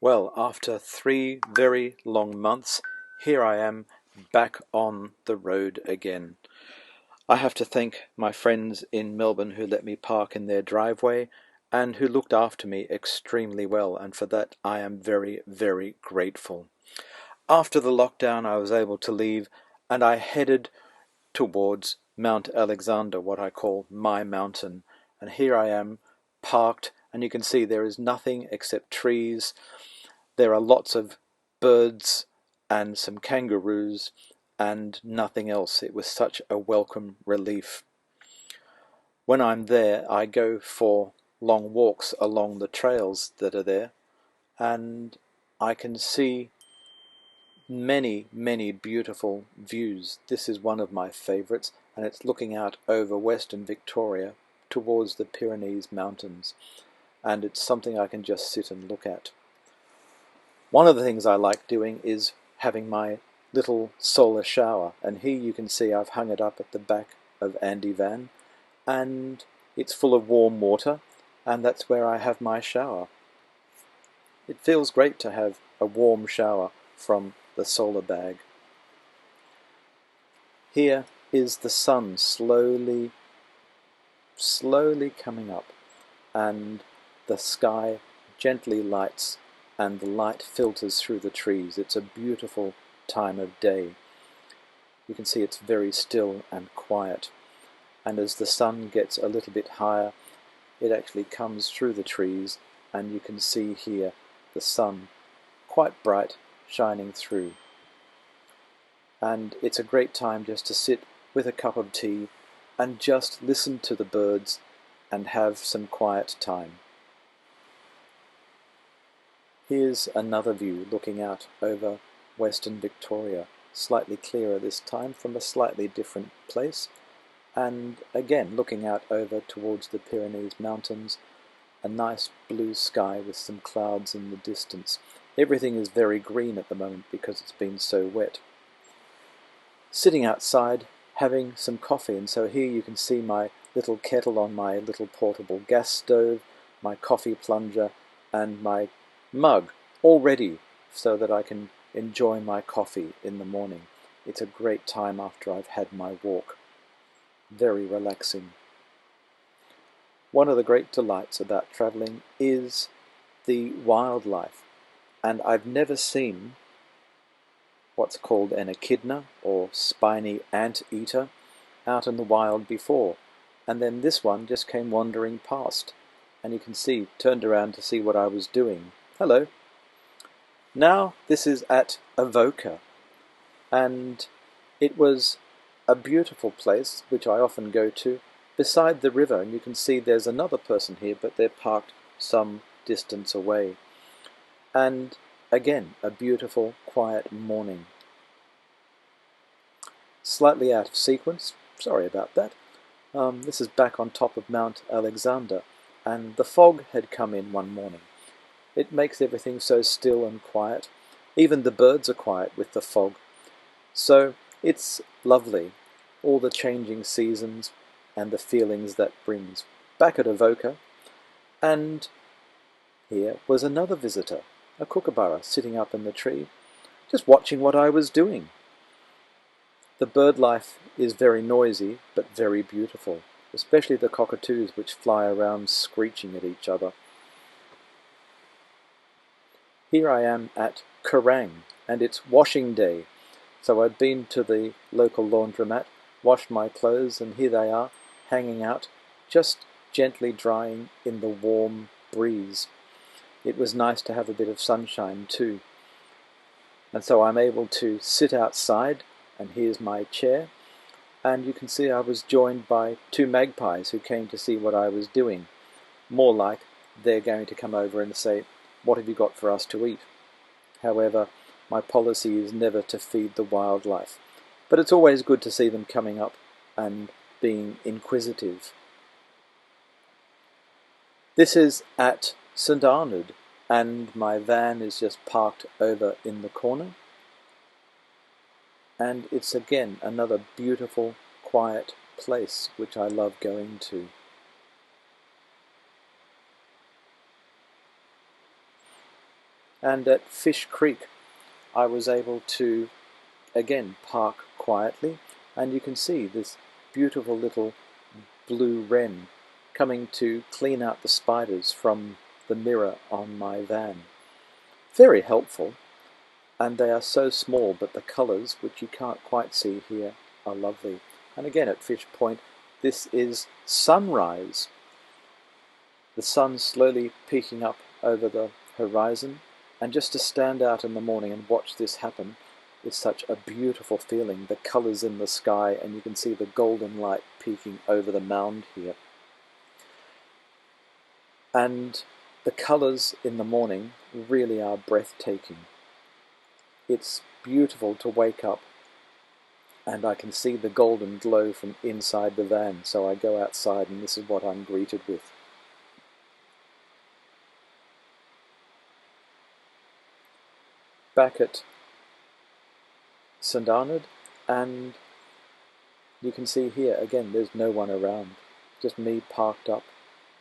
Well, after 3 very long months, here I am back on the road again. I have to thank my friends in Melbourne who let me park in their driveway and who looked after me extremely well, and for that I am very, very grateful. After the lockdown, I was able to leave and I headed towards Mount Alexander, what I call my mountain. And here I am parked, and you can see there is nothing except trees. There are lots of birds and some kangaroos and nothing else. It was such a welcome relief. When I'm there, I go for long walks along the trails that are there, and I can see many, many beautiful views. This is one of my favourites, and it's looking out over Western Victoria towards the Pyrenees Mountains, and it's something I can just sit and look at. One of the things I like doing is having my little solar shower, and here you can see I've hung it up at the back of Andy Van, and it's full of warm water, and that's where I have my shower. It feels great to have a warm shower from the solar bag. Here is the sun slowly coming up, and the sky gently lights and the light filters through the trees. It's a beautiful time of day. You can see it's very still and quiet, and as the sun gets a little bit higher, it actually comes through the trees, and you can see here the sun quite bright shining through. And it's a great time just to sit with a cup of tea and just listen to the birds and have some quiet time. Here's another view looking out over Western Victoria, slightly clearer this time from a slightly different place, and again looking out over towards the Pyrenees Mountains, a nice blue sky with some clouds in the distance. Everything is very green at the moment because it's been so wet. Sitting outside having some coffee, and so here you can see my little kettle on my little portable gas stove, my coffee plunger and my mug all ready so that I can enjoy my coffee in the morning. It's a great time after I've had my walk. Very relaxing. One of the great delights about travelling is the wildlife, and I've never seen what's called an echidna or spiny anteater out in the wild before, and then this one just came wandering past, and you can see, turned around to see what I was doing. Hello. Now this is at Avoca, and it was a beautiful place which I often go to beside the river, and you can see there's another person here, but they're parked some distance away. And again, a beautiful quiet morning. Slightly out of sequence, sorry about that. This is back on top of Mount Alexander, and the fog had come in one morning. It makes everything so still and quiet. Even the birds are quiet with the fog. So it's lovely, all the changing seasons and the feelings that brings. Back at Avoca, and here was another visitor, a kookaburra sitting up in the tree, just watching what I was doing. The bird life is very noisy, but very beautiful, especially the cockatoos which fly around screeching at each other. Here I am at Kerrang, and it's washing day. So I'd been to the local laundromat, washed my clothes, and here they are, hanging out, just gently drying in the warm breeze. It was nice to have a bit of sunshine too. And so I'm able to sit outside, and here's my chair, and you can see I was joined by two magpies who came to see what I was doing. More like they're going to come over and say, "What have you got for us to eat?" However, my policy is never to feed the wildlife, but it's always good to see them coming up and being inquisitive. This is at St Arnaud, and my van is just parked over in the corner, and it's again another beautiful, quiet place which I love going to. And at Fish Creek I was able to again park quietly, and you can see this beautiful little blue wren coming to clean out the spiders from the mirror on my van. Very helpful, and they are so small, but the colours, which you can't quite see here, are lovely. And again at Fish Point, this is sunrise. The sun slowly peeking up over the horizon, and just to stand out in the morning and watch this happen is such a beautiful feeling. The colours in the sky, and you can see the golden light peeking over the mound here. And the colours in the morning really are breathtaking. It's beautiful to wake up and I can see the golden glow from inside the van, so I go outside and this is what I'm greeted with. Back at St Arnaud, and you can see here again there's no one around, just me parked up,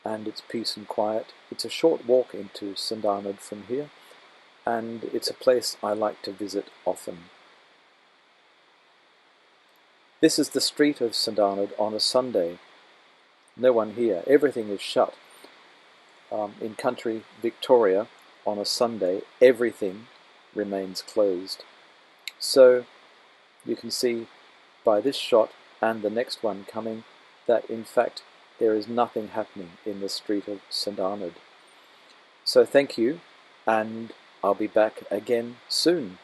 and it's peace and quiet. It's a short walk into St Arnaud from here, and it's a place I like to visit often. This is the street of St Arnaud on a Sunday. No one here, everything is shut. In country Victoria, on a Sunday, everything remains closed. So you can see by this shot and the next one coming that in fact there is nothing happening in the street of St Arnaud. So thank you, and I'll be back again soon.